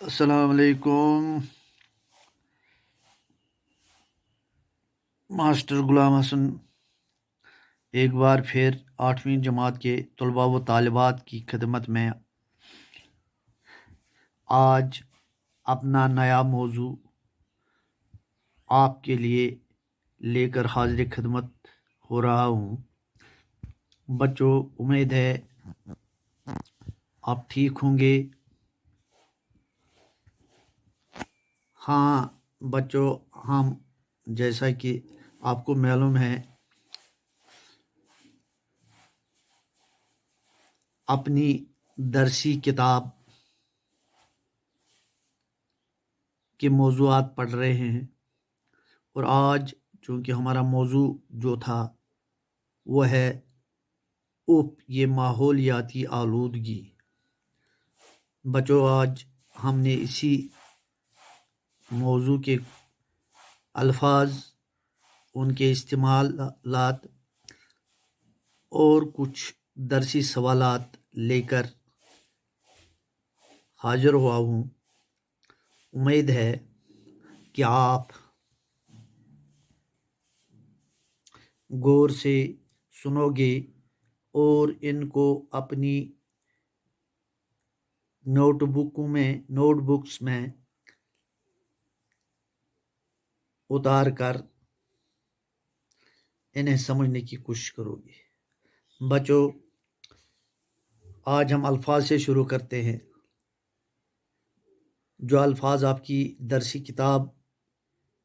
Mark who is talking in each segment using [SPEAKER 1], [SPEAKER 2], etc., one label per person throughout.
[SPEAKER 1] السلام علیکم۔ ماسٹر غلام حسن ایک بار پھر 8ویں جماعت کے طلباء و طالبات کی خدمت میں آج اپنا نیا موضوع آپ کے لیے لے کر حاضر خدمت ہو رہا ہوں۔ بچوں، امید ہے آپ ٹھیک ہوں گے۔ ہاں بچوں، ہم جیسا کہ آپ کو معلوم ہے اپنی درسی کتاب کے موضوعات پڑھ رہے ہیں، اور آج چونکہ ہمارا موضوع جو تھا وہ ہے یہ ماحولیاتی آلودگی۔ بچوں، آج ہم نے اسی موضوع کے الفاظ، ان کے استعمالات اور کچھ درسی سوالات لے کر حاضر ہوا ہوں۔ امید ہے کہ آپ غور سے سنو گے اور ان کو اپنی نوٹ بکس میں اتار کر انہیں سمجھنے کی کوشش کرو گے۔ بچوں، آج ہم الفاظ سے شروع کرتے ہیں۔ جو الفاظ آپ کی درسی کتاب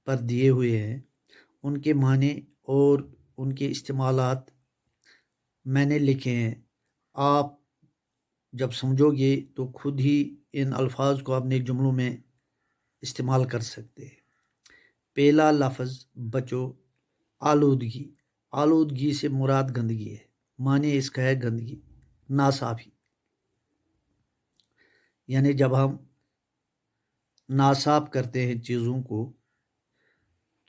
[SPEAKER 1] پر دیے ہوئے ہیں ان کے معنی اور ان کے استعمالات میں نے لکھے ہیں۔ آپ جب سمجھو گے تو خود ہی ان الفاظ کو اپنے جملوں میں استعمال کر سکتے ہیں۔ پہلا لفظ بچوں، آلودگی۔ آلودگی سے مراد گندگی ہے۔ معنی اس کا ہے گندگی، ناصافی، یعنی جب ہم ناصاف کرتے ہیں چیزوں کو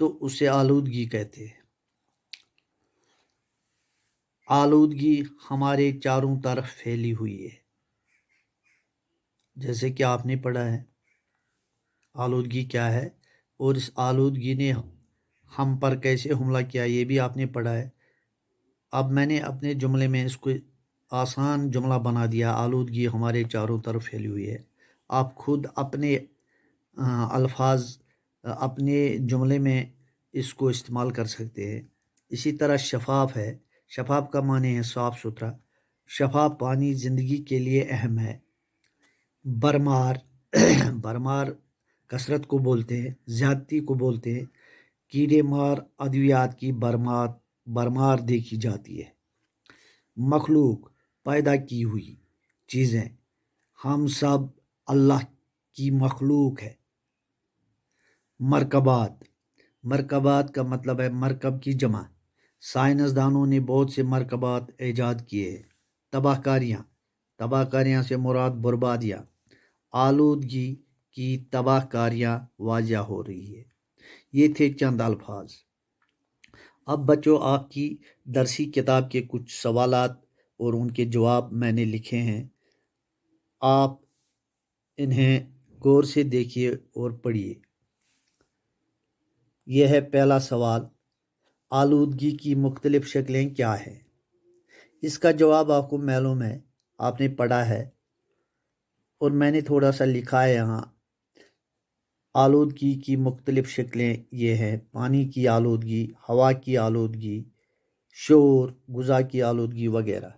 [SPEAKER 1] تو اسے آلودگی کہتے ہیں۔ آلودگی ہمارے چاروں طرف پھیلی ہوئی ہے، جیسے کہ آپ نے پڑھا ہے آلودگی کیا ہے، اور اس آلودگی نے ہم پر کیسے حملہ کیا یہ بھی آپ نے پڑھا ہے۔ اب میں نے اپنے جملے میں اس کو آسان جملہ بنا دیا، آلودگی ہمارے چاروں طرف پھیلی ہوئی ہے۔ آپ خود اپنے الفاظ اپنے جملے میں اس کو استعمال کر سکتے ہیں۔ اسی طرح شفاف ہے۔ شفاف کا معنی ہے صاف ستھرا۔ شفاف پانی زندگی کے لیے اہم ہے۔ برمار برمار کثرت کو بولتے ہیں، زیادتی کو بولتے ہیں۔ کیڑے مار ادویات کی برمار دیکھی جاتی ہے۔ مخلوق، پیدا کی ہوئی چیزیں، ہم سب اللہ کی مخلوق ہے۔ مرکبات کا مطلب ہے مرکب کی جمع۔ سائنسدانوں نے بہت سے مرکبات ایجاد کیے ہیں۔ تباہ کاریاں سے مراد بربادیاں۔ آلودگی کی تباہ کاریاں واضح ہو رہی ہے۔ یہ تھے چند الفاظ۔ اب بچوں، آپ کی درسی کتاب کے کچھ سوالات اور ان کے جواب میں نے لکھے ہیں، آپ انہیں غور سے دیکھیے اور پڑھیے۔ یہ ہے پہلا سوال، آلودگی کی مختلف شکلیں کیا ہیں؟ اس کا جواب آپ کو معلوم ہے، آپ نے پڑھا ہے، اور میں نے تھوڑا سا لکھا ہے یہاں۔ آلودگی کی مختلف شکلیں یہ ہیں: پانی کی آلودگی، ہوا کی آلودگی، شور، غذا کی آلودگی وغیرہ۔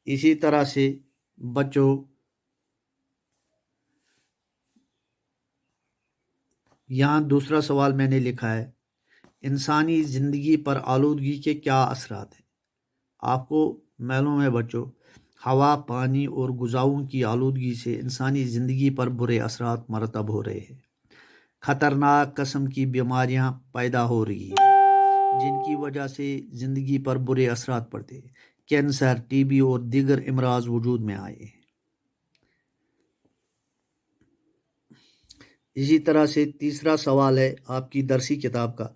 [SPEAKER 1] اسی طرح سے بچوں، یہاں دوسرا سوال میں نے لکھا ہے، انسانی زندگی پر آلودگی کے کیا اثرات ہیں؟ آپ کو معلوم ہے بچوں، ہوا، پانی اور غذاؤں کی آلودگی سے انسانی زندگی پر برے اثرات مرتب ہو رہے ہیں۔ خطرناک قسم کی بیماریاں پیدا ہو رہی ہیں جن کی وجہ سے زندگی پر برے اثرات پڑتے ہیں۔ کینسر، ٹی بی اور دیگر امراض وجود میں آئے ہیں۔ اسی طرح سے تیسرا سوال ہے آپ کی درسی کتاب کا،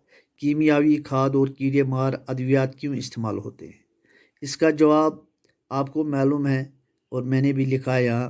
[SPEAKER 1] کیمیاوی کھاد اور کیڑے مار ادویات کیوں استعمال ہوتے ہیں؟ اس کا جواب آپ کو معلوم ہے اور میں نے بھی لکھا ہے یہاں۔